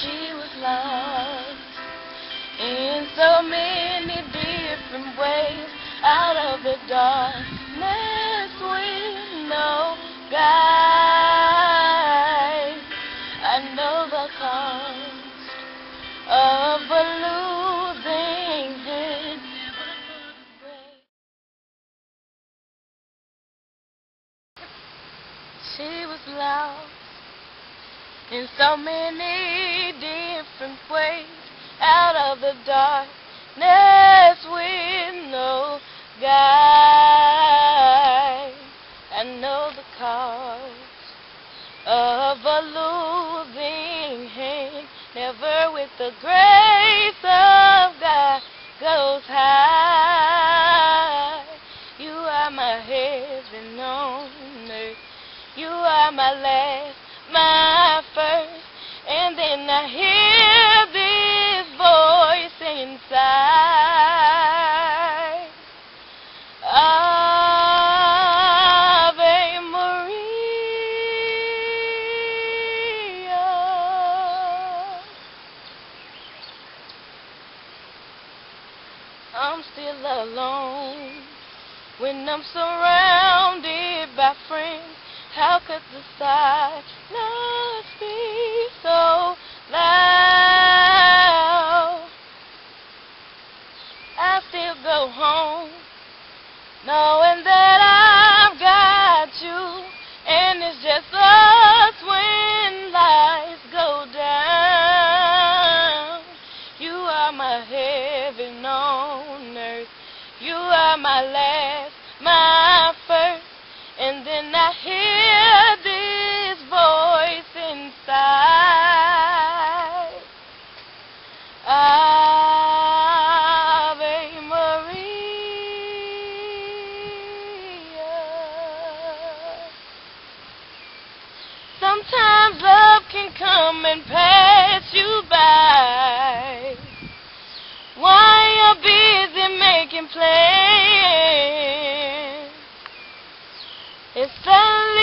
She was lost in so many different ways, out of the darkness with no guide. I know the cost of a losing hand. She was lost in so many different ways, out of the darkness with no guide. I know the cost of a losing hand, never with the grace of God goes high. You are my heaven on earth, you are my last, my first, and then I hear this voice inside. Ave Maria. I'm still alone when I'm surrounded by friends. How could the silence be so loud? I still go home knowing that I've got you, and it's just us when lights go down. You are my heaven on earth, you are my last, my first, and then I hear this voice inside. Ave Maria. Sometimes love can come and pass you by while you're busy making plans. It's suddenly